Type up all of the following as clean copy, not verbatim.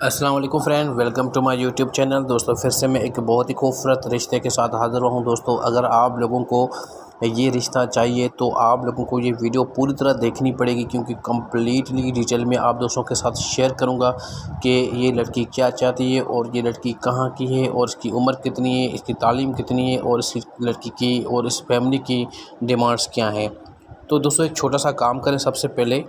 अस्सलाम वालेकुम friend, welcome to my YouTube channel. दोस्तों फिर से मैं एक बहुत ही खूबसूरत रिश्ते के साथ हाज़िर हूँ। दोस्तों अगर आप लोगों को ये रिश्ता चाहिए तो आप लोगों को ये वीडियो पूरी तरह देखनी पड़ेगी, क्योंकि कम्प्लीटली डिटेल में आप दोस्तों के साथ शेयर करूँगा कि ये लड़की क्या चाहती है और ये लड़की कहाँ की है और इसकी उम्र कितनी है, इसकी तालीम कितनी है और इस लड़की की और इस फैमिली की डिमांड्स क्या हैं। तो दोस्तों एक छोटा सा काम करें सबसे पहले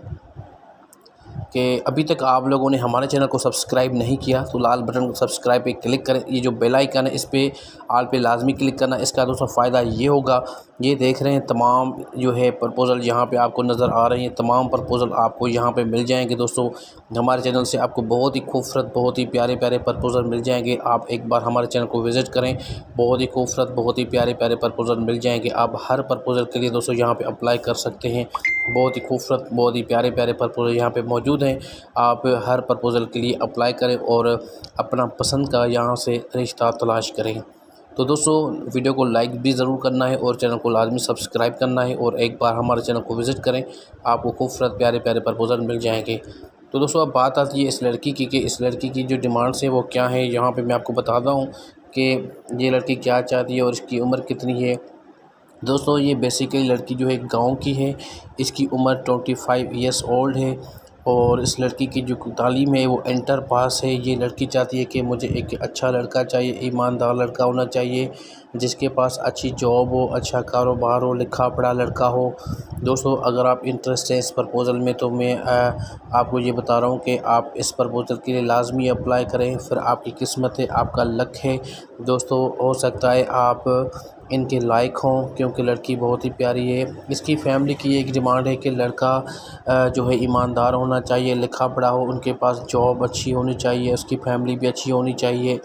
कि अभी तक आप लोगों ने हमारे चैनल को सब्सक्राइब नहीं किया तो लाल बटन सब्सक्राइब पे क्लिक करें। ये जो बेल आइकन है इस पे ऑल पे लाजमी क्लिक करना। इसका दोस्तों फ़ायदा ये होगा, ये देख रहे हैं तमाम जो है प्रपोज़ल यहाँ पे आपको नज़र आ रही हैं, तमाम प्रपोज़ल आपको यहाँ पे मिल जाएंगे। दोस्तों हमारे चैनल से आपको बहुत ही खूबसूरत, बहुत ही प्यारे प्यारे प्रपोज़ल मिल जाएंगे। आप एक बार हमारे चैनल को विज़िट करें, बहुत ही खूबसूरत, बहुत ही प्यारे प्यारे प्रपोज़ल मिल जाएंगे। आप हर प्रपोज़ल के लिए दोस्तों यहाँ पे अप्लाई कर सकते हैं। बहुत ही खूबसूरत, बहुत ही प्यारे प्यारे प्रपोज़ल यहाँ पे मौजूद हैं। आप हर प्रपोज़ल के लिए अप्लाई करें और अपना पसंद का यहाँ से रिश्ता तलाश करें। तो दोस्तों वीडियो को लाइक भी ज़रूर करना है और चैनल को लाजमी सब्सक्राइब करना है और एक बार हमारे चैनल को विज़िट करें, आपको खूबसूरत प्यारे प्यारे प्रपोज़ल मिल जाएंगे। तो दोस्तों अब बात आती है इस लड़की की कि इस लड़की की जो डिमांड्स हैं वो क्या है। यहाँ पे मैं आपको बताता हूँ कि ये लड़की क्या चाहती है और इसकी उम्र कितनी है। दोस्तों ये बेसिकली लड़की जो है गांव की है, इसकी उम्र 25 ईयर्स ओल्ड है और इस लड़की की जो तालीम है वो इंटर पास है। ये लड़की चाहती है कि मुझे एक अच्छा लड़का चाहिए, ईमानदार लड़का होना चाहिए, जिसके पास अच्छी जॉब हो, अच्छा कारोबार हो, लिखा पढ़ा लड़का हो। दोस्तों अगर आप इंटरेस्ट है इस प्रपोज़ल में तो मैं आपको ये बता रहा हूँ कि आप इस प्रपोज़ल के लिए लाजमी अप्लाई करें, फिर आपकी किस्मत है, आपका लक है। दोस्तों हो सकता है आप इनके लायक हों, क्योंकि लड़की बहुत ही प्यारी है। इसकी फैमिली की एक डिमांड है कि लड़का जो है ईमानदार होना चाहिए, लिखा पढ़ा हो, उनके पास जॉब अच्छी होनी चाहिए, उसकी फैमिली भी अच्छी होनी चाहिए।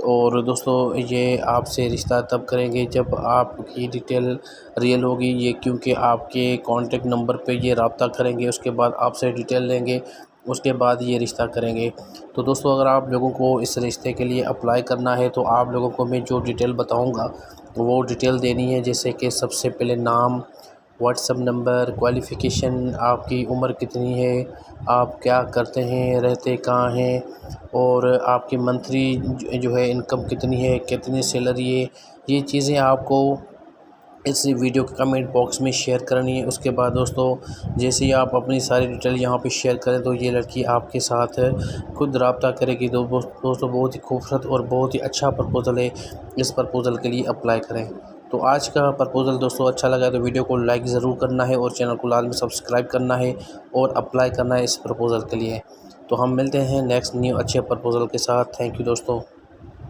और दोस्तों ये आपसे रिश्ता तब करेंगे जब आपकी डिटेल रियल होगी ये, क्योंकि आपके कॉन्टेक्ट नंबर पे ये रब्ता करेंगे, उसके बाद आपसे डिटेल लेंगे, उसके बाद ये रिश्ता करेंगे। तो दोस्तों अगर आप लोगों को इस रिश्ते के लिए अप्लाई करना है तो आप लोगों को मैं जो डिटेल बताऊंगा वो डिटेल देनी है, जैसे कि सबसे पहले नाम, व्हाट्सएप नंबर, क्वालिफ़िकेशन, आपकी उम्र कितनी है, आप क्या करते हैं, रहते कहाँ हैं और आपकी मंथली जो है इनकम कितनी है, कितनी सैलरी है। ये चीज़ें आपको इस वीडियो के कमेंट बॉक्स में शेयर करनी है। उसके बाद दोस्तों जैसे ही आप अपनी सारी डिटेल यहाँ पे शेयर करें तो ये लड़की आपके साथ खुद रब्ता करेगी। दोस्तों बहुत ही खूबसूरत और बहुत ही अच्छा प्रपोज़ल है, इस प्रपोज़ल के लिए अप्लाई करें। तो आज का प्रपोज़ल दोस्तों अच्छा लगा तो वीडियो को लाइक ज़रूर करना है और चैनल को लाजमी सब्सक्राइब करना है और अप्लाई करना है इस प्रपोज़ल के लिए। तो हम मिलते हैं नेक्स्ट न्यू अच्छे प्रपोज़ल के साथ। थैंक यू दोस्तों।